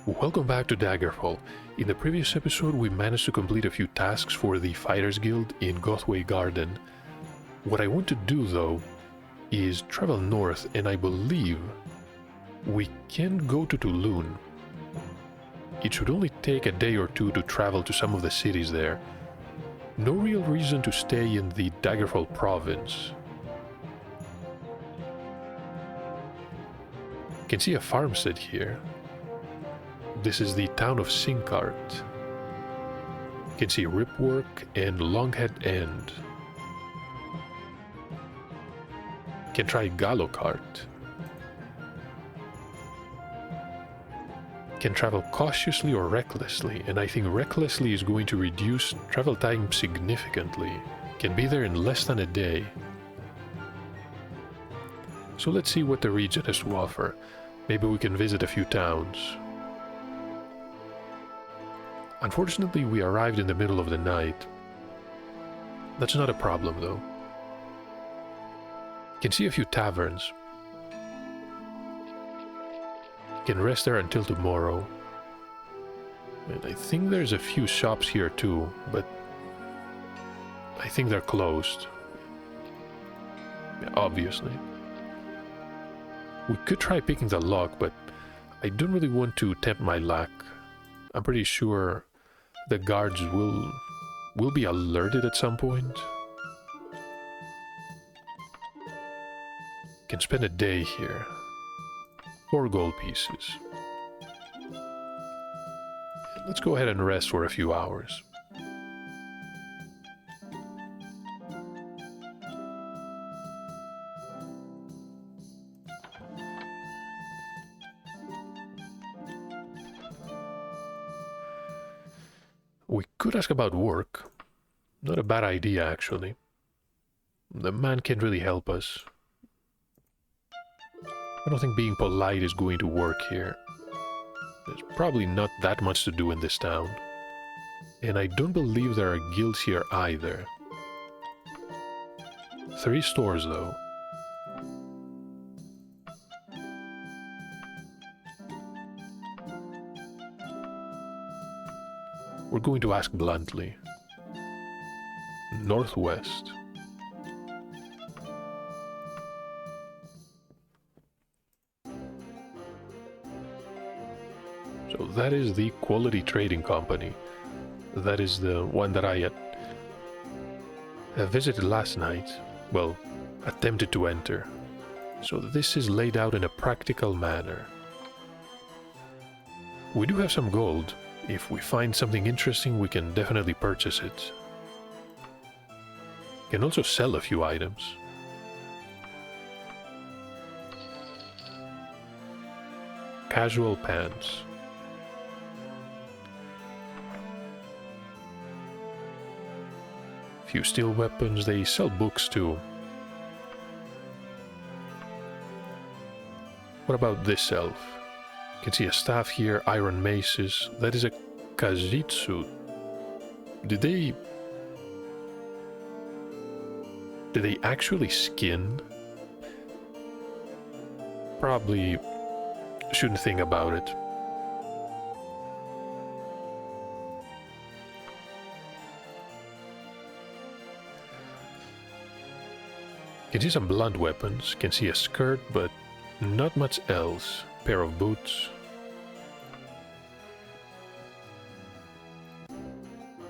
Welcome back to Daggerfall. In the previous episode we managed to complete a few tasks for the Fighters Guild in Gothway Garden. What I want to do though is travel north, and I believe we can go to Toulon. It should only take a day or two to travel to some of the cities there. No real reason to stay in the Daggerfall province. You can see a farmstead here. This is the town of Sinkart. You can see Ripwork and Longhead End. You can try Gallocart. You can travel cautiously or recklessly, and I think recklessly is going to reduce travel time significantly. You can be there in less than a day. So let's see what the region has to offer. Maybe we can visit a few towns. Unfortunately, we arrived in the middle of the night. That's not a problem, though. You can see a few taverns. You can rest there until tomorrow. And I think there's a few shops here too, but I think they're closed. Yeah, obviously. We could try picking the lock, but I don't really want to tempt my luck. I'm pretty sure the guards will be alerted at some point. Can spend a day here. 4 gold pieces. Let's go ahead and rest for a few hours. We could ask about work. Not a bad idea, actually. The man can't really help us. I don't think being polite is going to work here. There's probably not that much to do in this town. And I don't believe there are guilds here either. 3 stores, though. We're going to ask bluntly. Northwest. So that is the Quality Trading Company. That is the one that I visited last night. Well, attempted to enter. So this is laid out in a practical manner. We do have some gold. If we find something interesting, we can definitely purchase it. Can also sell a few items. Casual pants. Few steel weapons, they sell books too. What about this elf? You can see a staff here, iron maces. That is a kazitsu. Did they actually skin? Probably shouldn't think about it. Can see some blunt weapons, can see a skirt, but not much else. Pair of boots.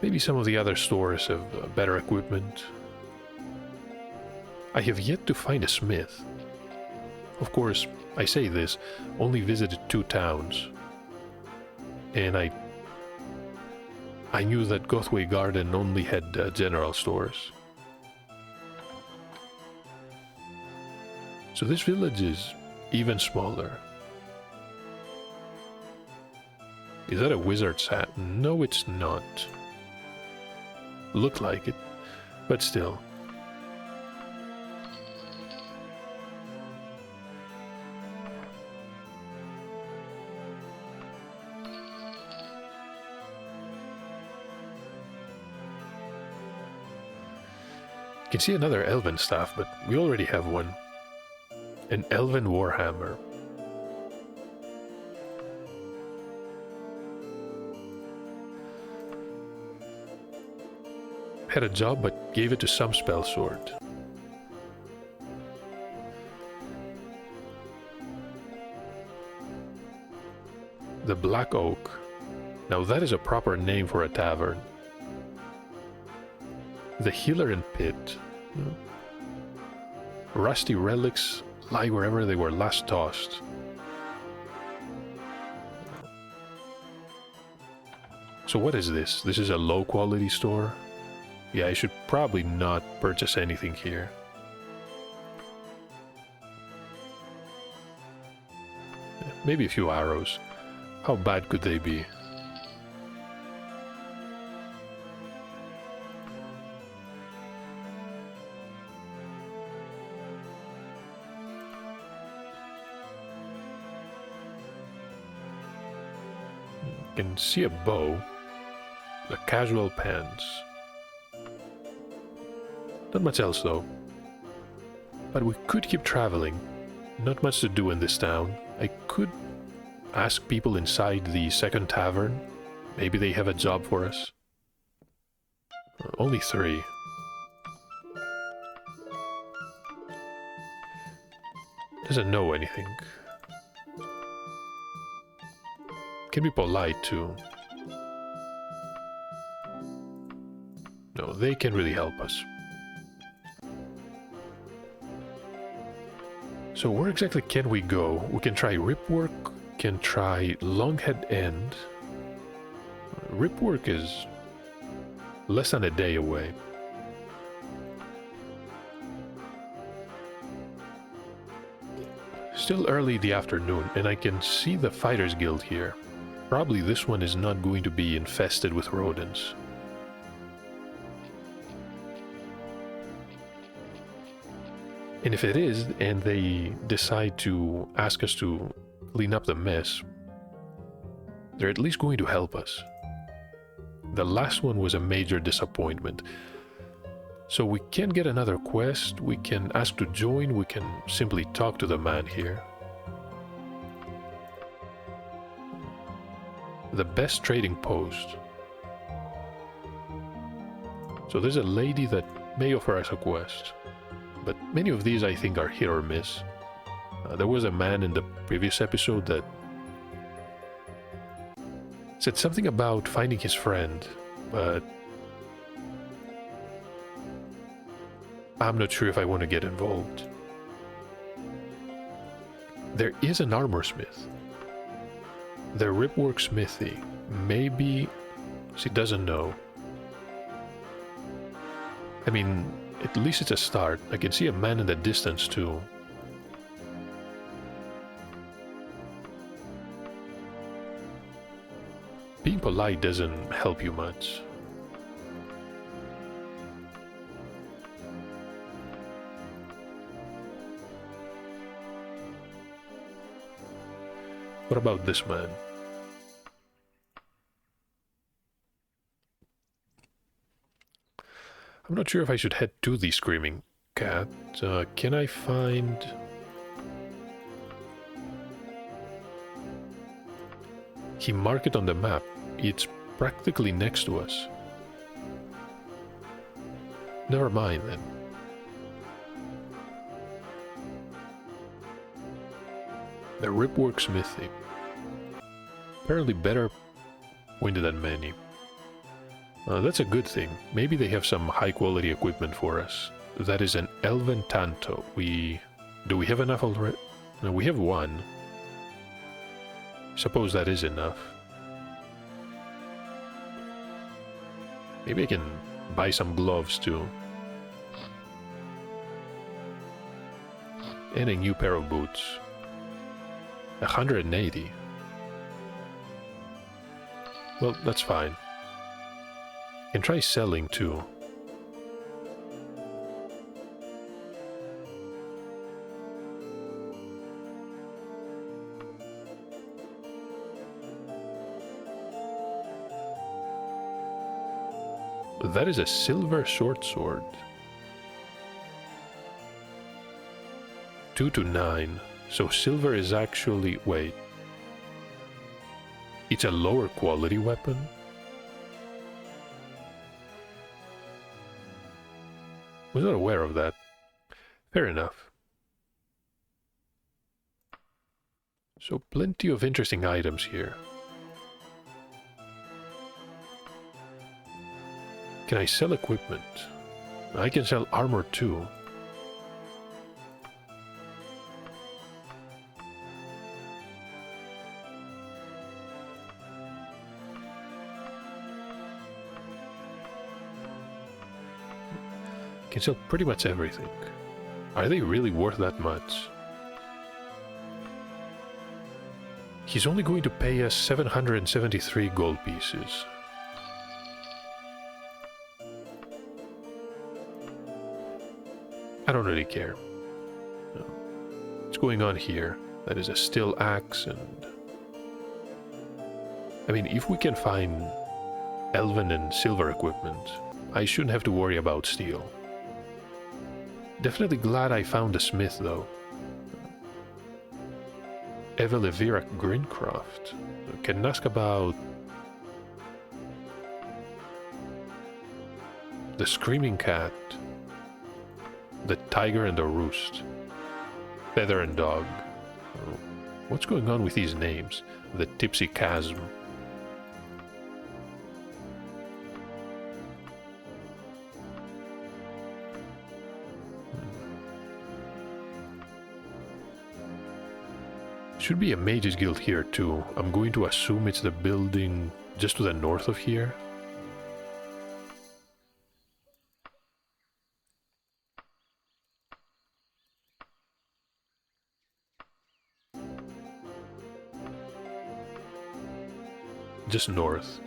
Maybe some of the other stores have better equipment. I have yet to find a smith. Of course, I say this, only visited 2 towns. And I knew that Gothway Garden only had general stores. So this village is even smaller. Is that a wizard's hat? No, it's not. Looked like it, but still. You can see another elven staff, but we already have one. An elven warhammer. Had a job, but gave it to some spell sword. The Black Oak. Now that is a proper name for a tavern. The Healer and Pit. Rusty relics lie wherever they were last tossed. So what is this? This is a low quality store? Yeah, I should probably not purchase anything here. Maybe a few arrows. How bad could they be? You can see a bow. The casual pants. Not much else though. But we could keep traveling. Not much to do in this town. I could ask people inside the second tavern. Maybe they have a job for us. Only 3. Doesn't know anything. Can be polite too. No, they can really help us. So where exactly can we go? We can try Ripwork, can try Longhead End. Ripwork is less than a day away. Still early in the afternoon, and I can see the Fighters Guild here. Probably this one is not going to be infested with rodents. And if it is, and they decide to ask us to clean up the mess, they're at least going to help us. The last one was a major disappointment. So we can get another quest, we can ask to join, we can simply talk to the man here. The best trading post. So there's a lady that may offer us a quest. But many of these I think are hit or miss. There was a man in the previous episode that said something about finding his friend, but I'm not sure if I want to get involved. There is an armor smith. The Ripwork smithy. Maybe she doesn't know. I mean, at least it's a start. I can see a man in the distance too. Being polite doesn't help you much. What about this man? I'm not sure if I should head to the Screaming Cat. Can I find... He marked it on the map. It's practically next to us. Never mind then. The Ripwork smithy. Apparently better pointed than many. That's a good thing. Maybe they have some high quality equipment for us. That is an Elven Tanto. Do we have enough already? No, we have 1. Suppose that is enough. Maybe I can buy some gloves too. And a new pair of boots. 180. Well, that's fine. Can try selling too. That is a silver short sword. 2 to 9. So silver is actually... wait. It's a lower quality weapon? Was not aware of that. Fair enough. So plenty of interesting items here. Can I sell equipment? I can sell armor too. Can sell pretty much everything. Are they really worth that much? He's only going to pay us 773 gold pieces. I don't really care. No. What's going on here? That is a steel axe and... I mean, if we can find elven and silver equipment, I shouldn't have to worry about steel. Definitely glad I found a smith, though. Evelevira Grincroft. Can ask about... the Screaming Cat. The Tiger and the Roost. Feather and Dog. Oh, what's going on with these names? The Tipsy Chasm. Should be a Mages Guild here too. I'm going to assume it's the building just to the north of here. Just north.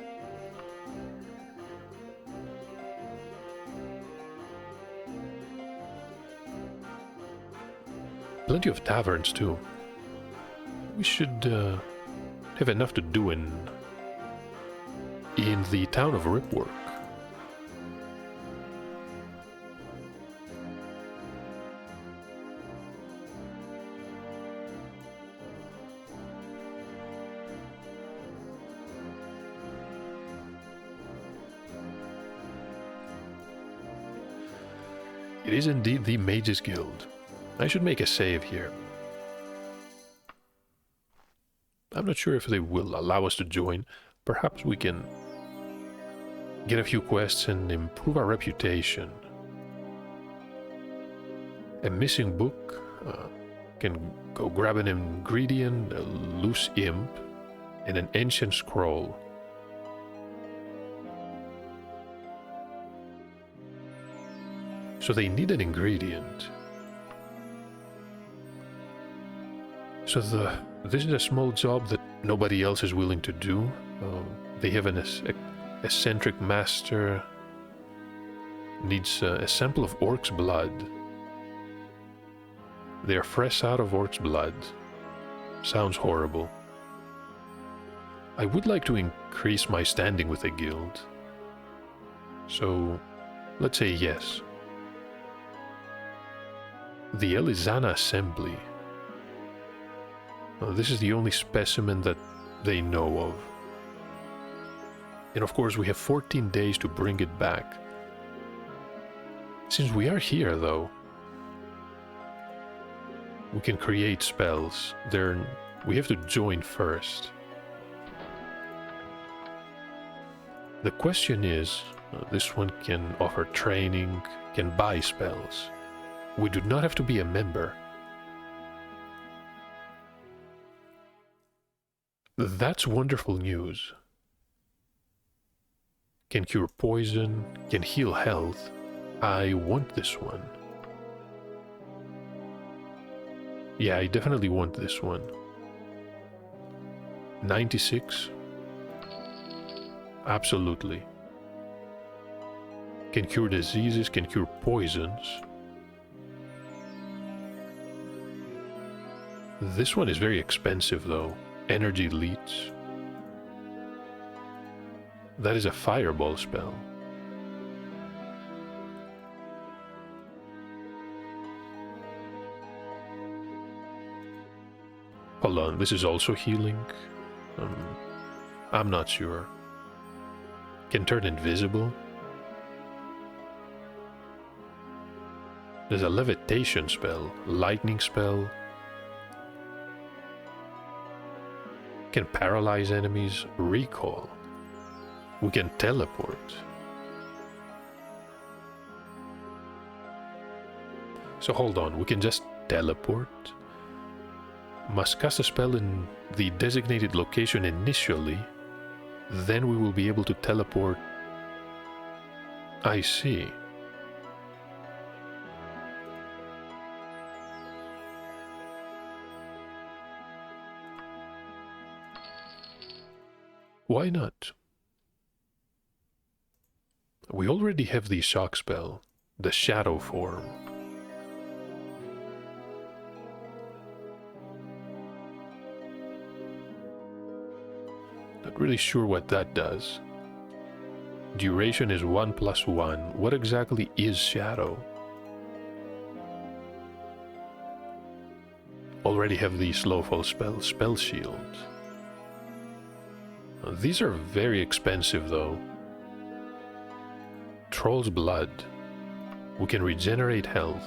Plenty of taverns too. We should have enough to do in the town of Ripwork. It is indeed the Mages Guild. I should make a save here. I'm not sure if they will allow us to join. Perhaps we can get a few quests and improve our reputation. A missing book. Can go grab an ingredient, a loose imp, and an ancient scroll. So they need an ingredient. So this is a small job that nobody else is willing to do. They have an eccentric master. Needs a sample of orc's blood. They are fresh out of orc's blood. Sounds horrible. I would like to increase my standing with the guild. So, let's say yes. The Elizana Assembly. This is the only specimen that they know of. And of course we have 14 days to bring it back. Since we are here though, we can create spells. We have to join first. The question is, this one can offer training, can buy spells. We do not have to be a member. That's wonderful news. Can cure poison, can heal health. I want this one. Yeah, I definitely want this one. 96? Absolutely. Can cure diseases, can cure poisons. This one is very expensive though. Energy leech. That is a fireball spell. Hold on, this is also healing? I'm not sure. Can turn invisible? There's a levitation spell, lightning spell. Can paralyze enemies, recall. We can teleport. So hold on, we can just teleport. Must cast a spell in the designated location initially. Then we will be able to teleport. I see. Why not? We already have the shock spell, the shadow form. Not really sure what that does. Duration is 1+1. What exactly is shadow? Already have the slowfall spell, spell shield. These are very expensive though. Troll's blood. We can regenerate health.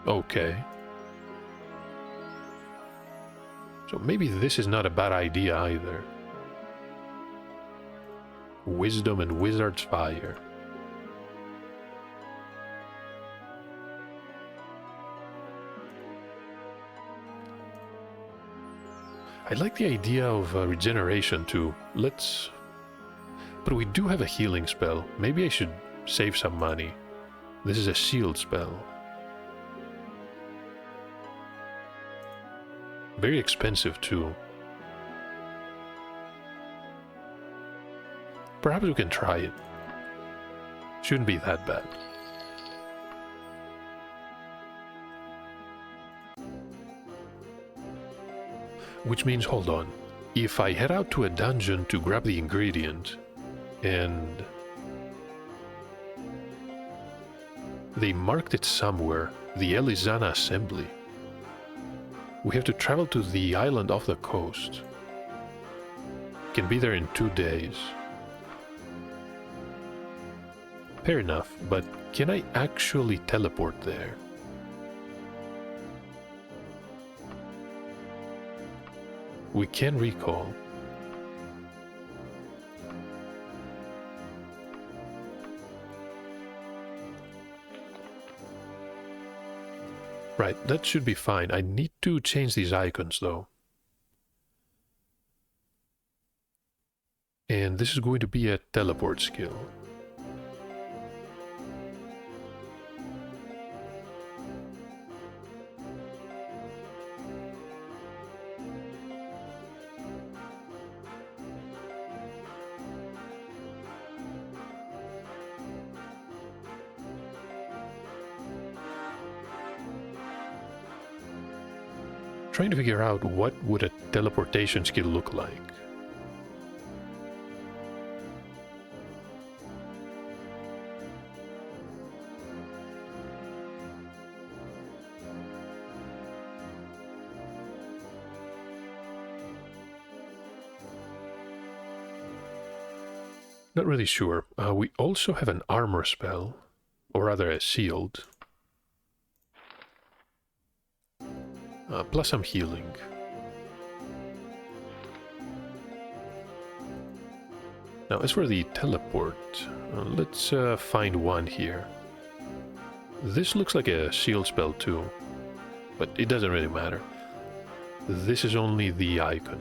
Okay. So maybe this is not a bad idea either. Wisdom and Wizard's Fire. I like the idea of regeneration too. Let's... But we do have a healing spell. Maybe I should save some money. This is a shield spell. Very expensive too. Perhaps we can try it. Shouldn't be that bad. Which means, hold on, if I head out to a dungeon to grab the ingredient, and they marked it somewhere, the Elizana Assembly, we have to travel to the island off the coast. Can be there in 2 days. Fair enough, but can I actually teleport there? We can recall. Right, that should be fine. I need to change these icons though. And this is going to be a teleport skill. Trying to figure out what would a teleportation skill look like. Not really sure. We also have an armor spell, or rather a shield. Plus some healing. Now, as for the teleport, let's find one here. This looks like a shield spell too, but it doesn't really matter. This is only the icon.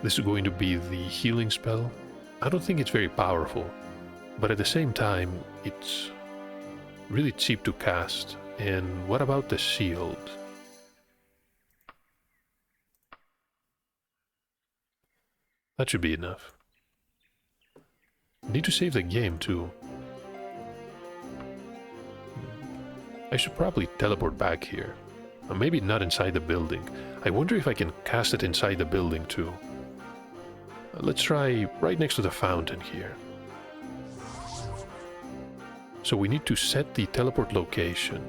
This is going to be the healing spell. I don't think it's very powerful, but at the same time, it's really cheap to cast. And what about the shield? That should be enough. Need to save the game too. I should probably teleport back here. Maybe not inside the building. I wonder if I can cast it inside the building too. Let's try right next to the fountain here. So we need to set the teleport location.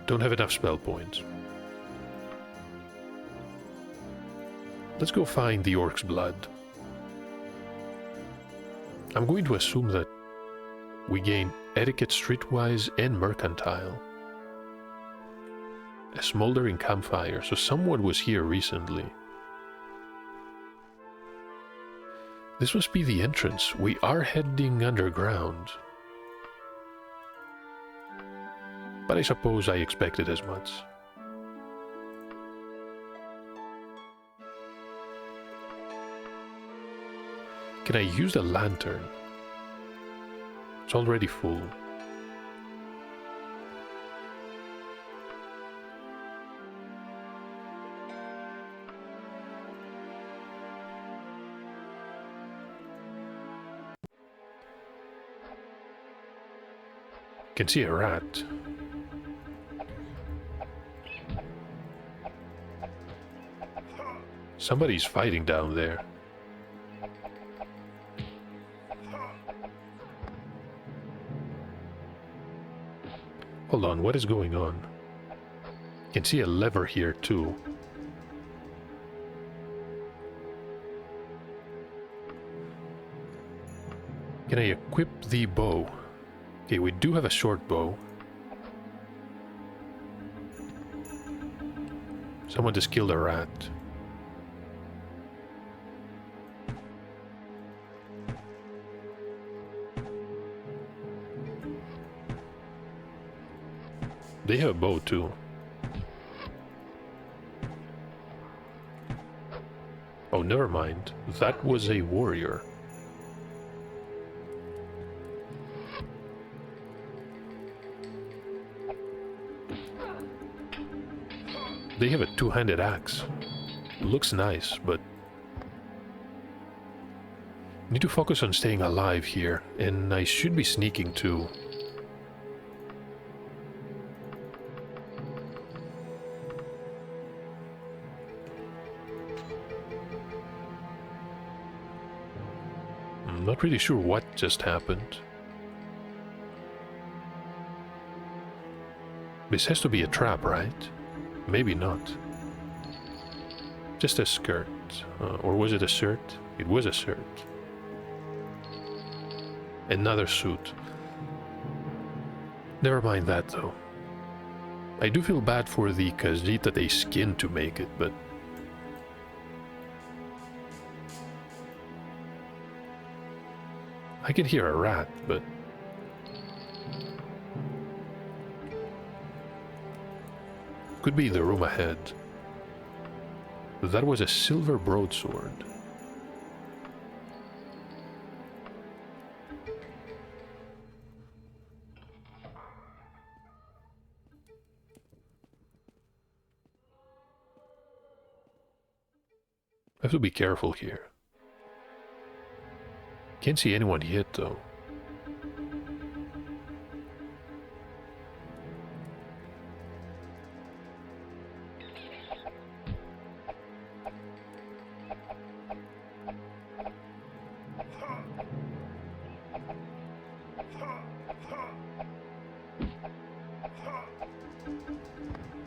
Don't have enough spell points. Let's go find the orc's blood. I'm going to assume that we gain etiquette streetwise and mercantile. A smoldering campfire, so someone was here recently. This must be the entrance. We are heading underground. But I suppose I expected as much. Can I use the lantern? It's already full. Can see a rat. Somebody's fighting down there. Hold on, what is going on? Can see a lever here too. Can I equip the bow? Okay, we do have a short bow. Someone just killed a rat. They have a bow too. Oh, never mind. That was a warrior. They have a two-handed axe. Looks nice, but need to focus on staying alive here, and I should be sneaking too. I'm not really sure what just happened. This has to be a trap, right? Maybe not. Just a skirt. Or was it a shirt? It was a shirt. Another suit. Never mind that, though. I do feel bad for the Khajiit that they skinned to make it, but... I can hear a rat, but... Could be the room ahead. That was a silver broadsword. I have to be careful here. Can't see anyone yet, though.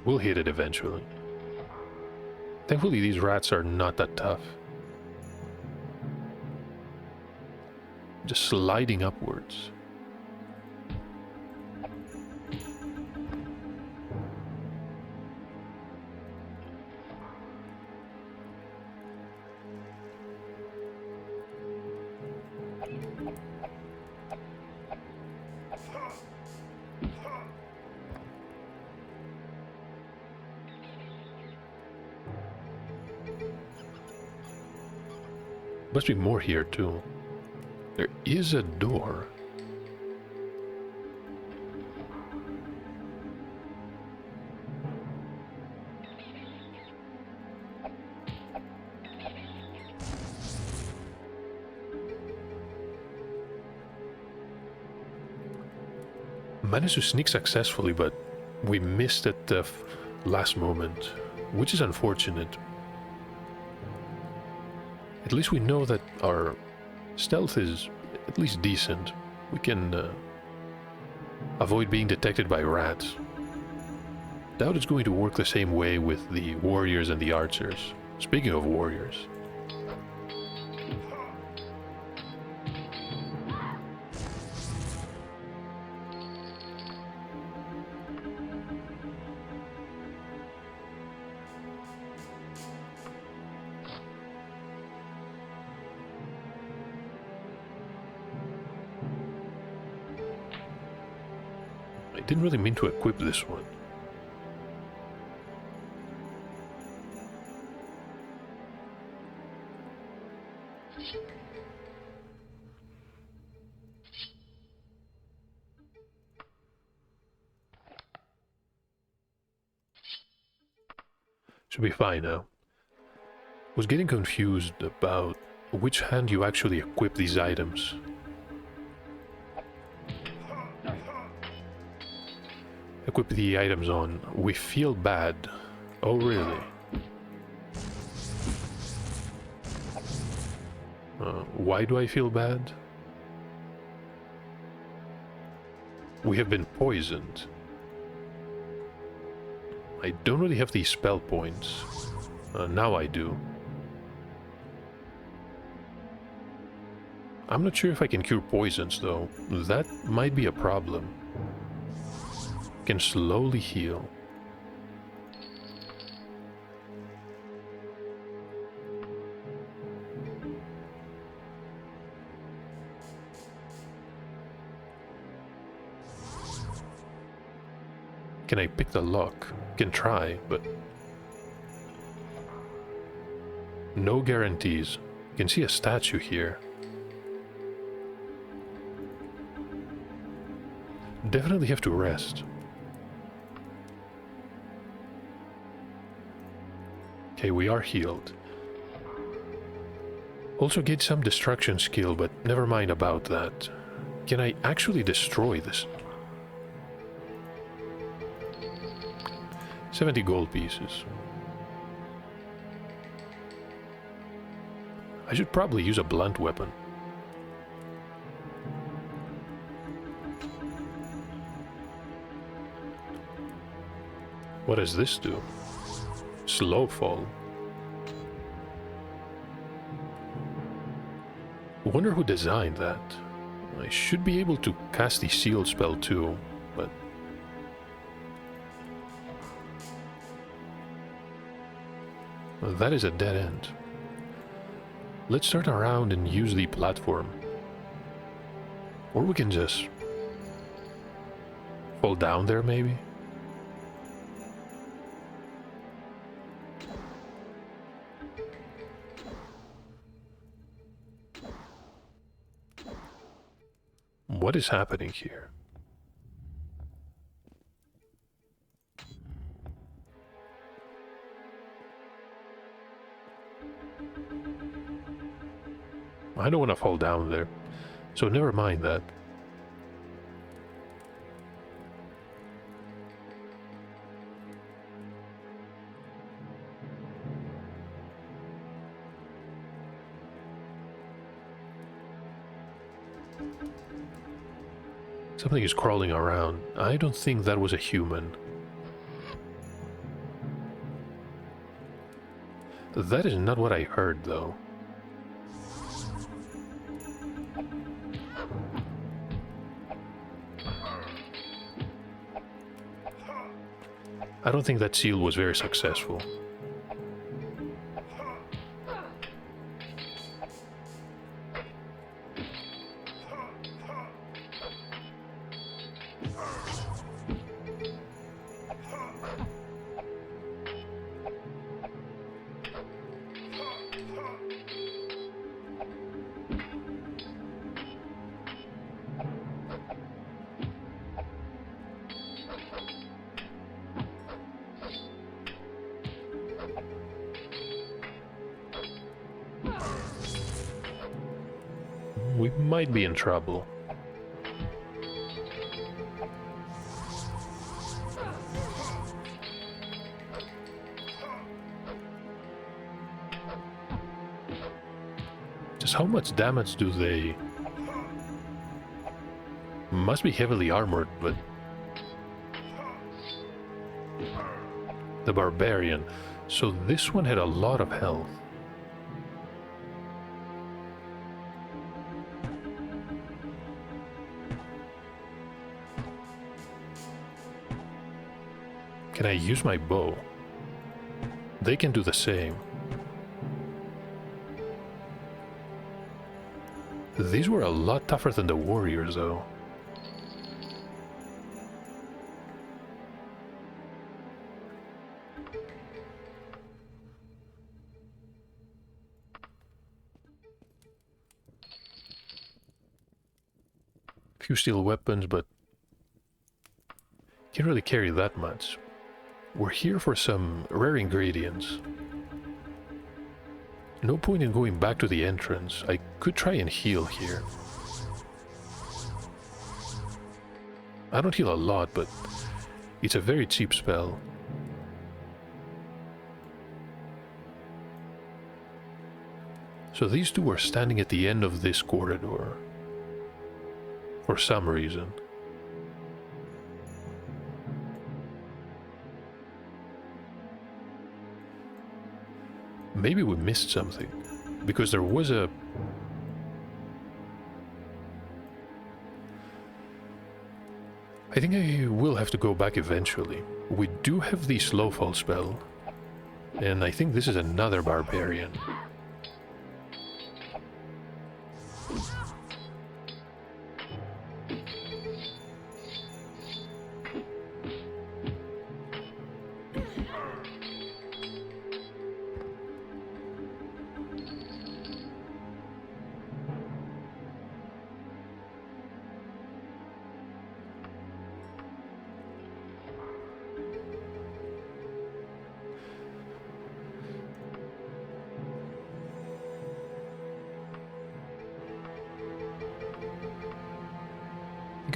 We'll hit it eventually. Thankfully, these rats are not that tough. Just sliding upwards. Must be more here too. There is a door. Managed to sneak successfully, but we missed at the last moment. which is unfortunate. At least we know that our stealth is at least decent. We can avoid being detected by rats. Doubt it's going to work the same way with the warriors and the archers. Speaking of warriors. I didn't really mean to equip this one. Should be fine now. Was getting confused about which hand you actually equip these items. Equip the items on. We feel bad. Oh, really? Why do I feel bad? We have been poisoned. I don't really have these spell points. Now I do. I'm not sure if I can cure poisons, though. That might be a problem. Can slowly heal. Can I pick the lock? Can try, but no guarantees. You can see a statue here. Definitely have to rest. Okay, we are healed. Also get some destruction skill, but never mind about that. Can I actually destroy this? 70 gold pieces. I should probably use a blunt weapon. What does this do? Slow fall. Wonder who designed that. I should be able to cast the seal spell too, but that is a dead end. Let's turn around and use the platform. Or we can just fall down there, maybe? What is happening here? I don't want to fall down there, so never mind that. Something is crawling around. I don't think that was a human. That is not what I heard, though. I don't think that seal was very successful. We might be in trouble. Just how much damage do they... Must be heavily armored, but... The Barbarian. So this one had a lot of health. Can I use my bow? They can do the same. These were a lot tougher than the warriors, though. Few steel weapons, but can't really carry that much. We're here for some rare ingredients. No point in going back to the entrance. I could try and heal here. I don't heal a lot, but it's a very cheap spell. So these two are standing at the end of this corridor. For some reason. Maybe we missed something, because there was a... I think I will have to go back eventually. We do have the Slowfall spell, and I think this is another Barbarian.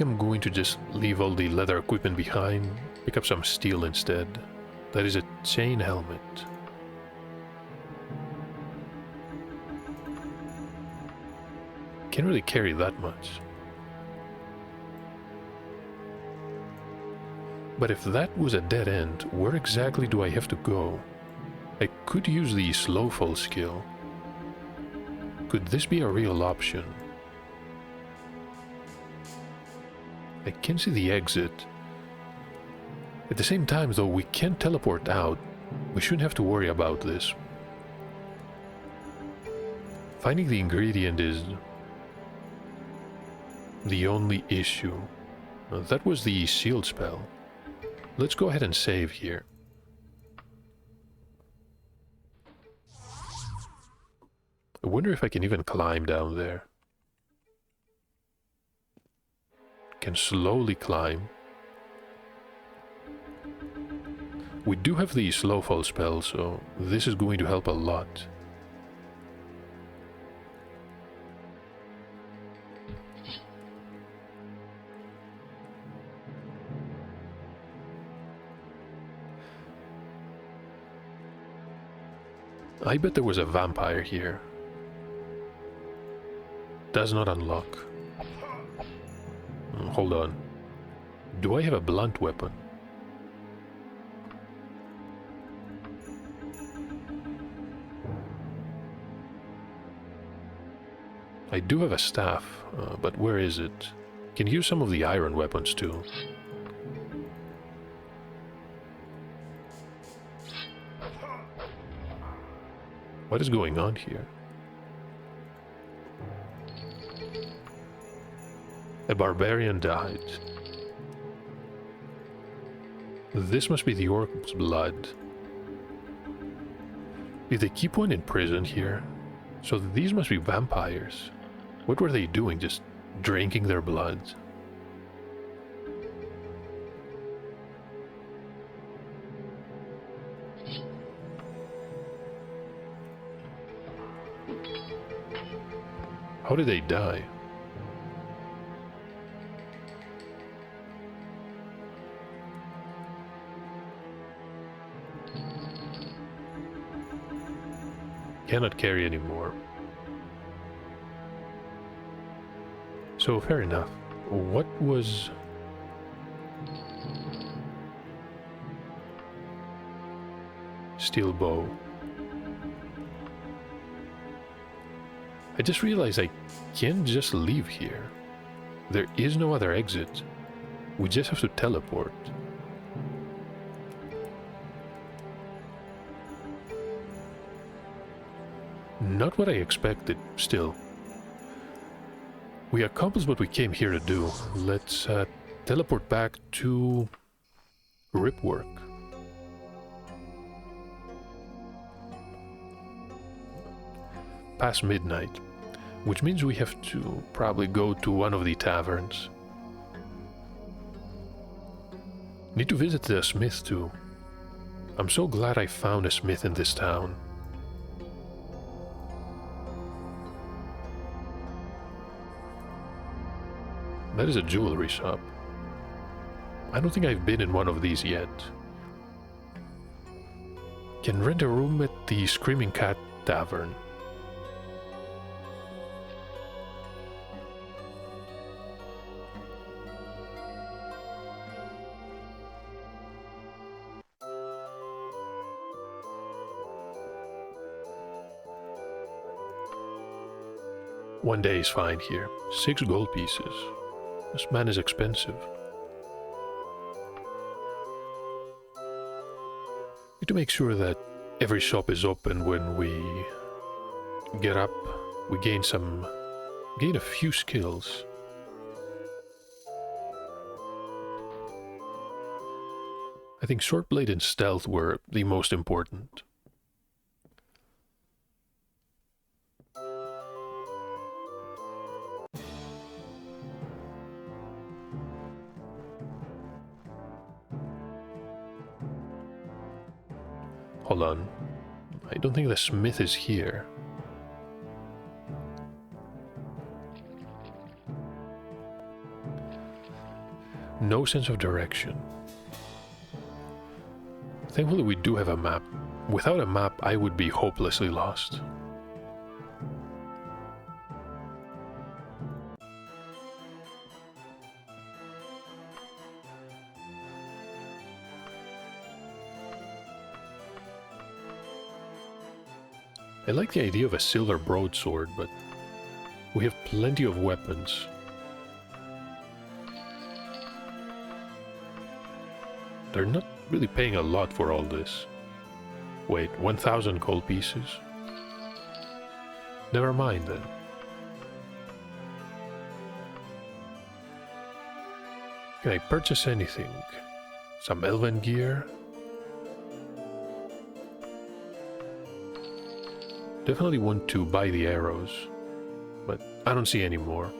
I'm going to just leave all the leather equipment behind, pick up some steel instead. That is a chain helmet. Can't really carry that much. But if that was a dead end, where exactly do I have to go? I could use the Slowfall skill. Could this be a real option? I can see the exit. At the same time, though, we can teleport out. We shouldn't have to worry about this. Finding the ingredient is the only issue. That was the shield spell. Let's go ahead and save here. I wonder if I can even climb down there. Can slowly climb. We do have the Slowfall spell, so this is going to help a lot. I bet there was a vampire here. Does not unlock. Hold on. Do I have a blunt weapon? I do have a staff, but where is it? Can use some of the iron weapons too. What is going on here? A barbarian died. This must be the orc's blood. Did they keep one in prison here? So these must be vampires. What were they doing? Just drinking their blood? How did they die? Cannot carry anymore. So, fair enough. What was... Steel bow. I just realized I can't just leave here. There is no other exit. We just have to teleport. Not what I expected, still. We accomplished what we came here to do. Let's teleport back to Ripwork. Past midnight, which means we have to probably go to one of the taverns. Need to visit the smith too. I'm so glad I found a smith in this town. That is a jewelry shop. I don't think I've been in one of these yet. Can rent a room at the Screaming Cat Tavern. One day is fine here. 6 gold pieces. This man is expensive. Need to make sure that every shop is open when we get up. We gain a few skills. I think short blade and stealth were the most important. Hold on. I don't think the smith is here. No sense of direction. Thankfully we do have a map. Without a map, I would be hopelessly lost. I like the idea of a silver broadsword, but we have plenty of weapons. They're not really paying a lot for all this. Wait, 1,000 gold pieces? Never mind then. Can I purchase anything? Some elven gear? Definitely want to buy the arrows, but I don't see any more.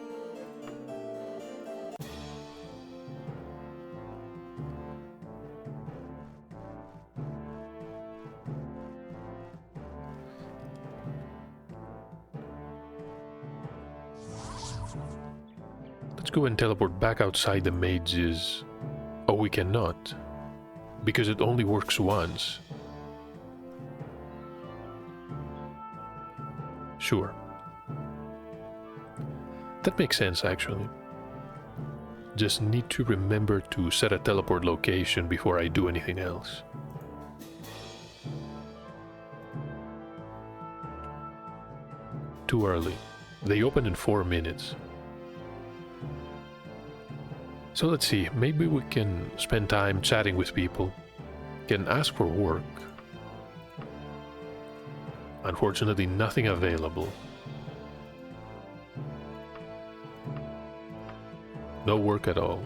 Let's go and teleport back outside the mages. Oh, we cannot, because it only works once. Sure. That makes sense, actually. Just need to remember to set a teleport location before I do anything else. Too early. They open in 4 minutes. So let's see, maybe we can spend time chatting with people. Can ask for work. Unfortunately, nothing available. No work at all.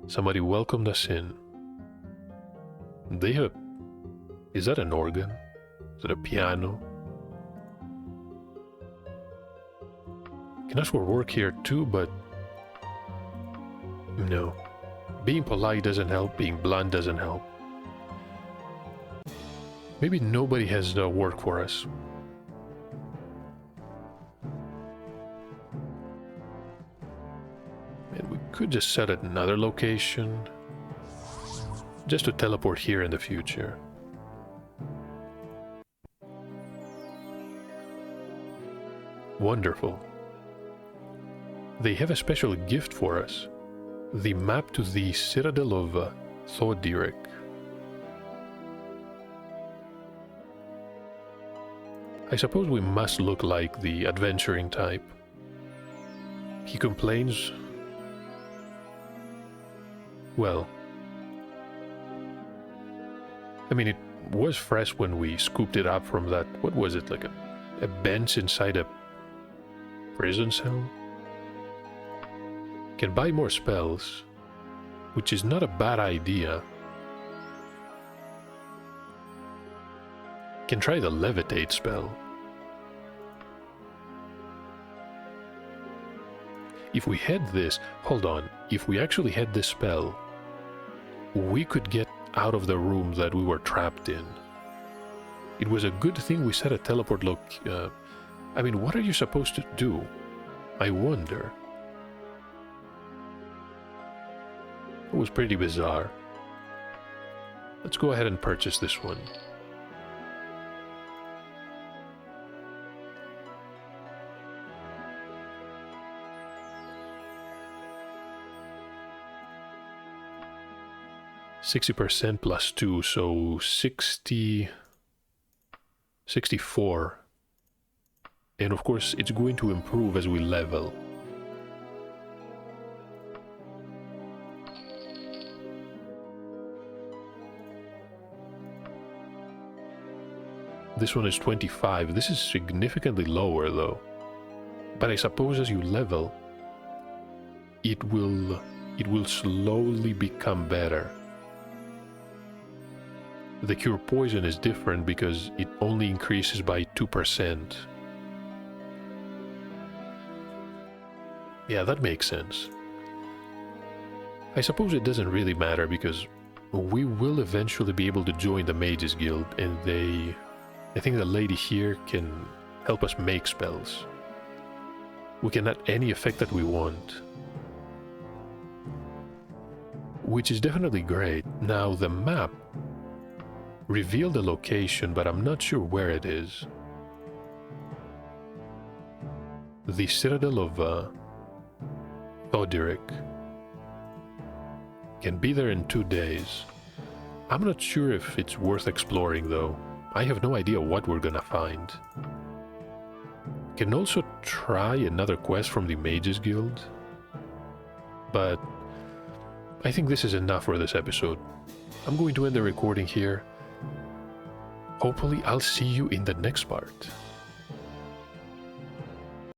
Somebody welcomed us in. They have... Is that an organ? Is it a piano? Can ask for work here too, but... No. Being polite doesn't help, being blunt doesn't help. Maybe nobody has work for us. And we could just set at another location. just to teleport here in the future. Wonderful. They have a special gift for us. The map to the Citadel of Thordirek. I suppose we must look like the adventuring type. He complains... Well... I mean, it was fresh when we scooped it up from that... What was it, like a bench inside a prison cell? Can buy more spells, which is not a bad idea. Can try the levitate spell. If we had this, hold on, if we actually had this spell, we could get out of the room that we were trapped in. It was a good thing we set a teleport I mean, what are you supposed to do? I wonder. It was pretty bizarre. Let's go ahead and purchase this one. %, plus 2, so 64. And of course, it's going to improve as we level. This one is 25. This is significantly lower though. But I suppose as you level, it will slowly become better. The cure poison is different because it only increases by 2%. Yeah, that makes sense. I suppose it doesn't really matter because we will eventually be able to join the Mages Guild, and I think the lady here can help us make spells. We can add any effect that we want. Which is definitely great. Now the map revealed the location, but I'm not sure where it is. The Citadel of Thordirek. Can be there in 2 days. I'm not sure if it's worth exploring though. I have no idea what we're gonna find. Can also try another quest from the Mages Guild. But I think this is enough for this episode. I'm going to end the recording here. Hopefully I'll see you in the next part.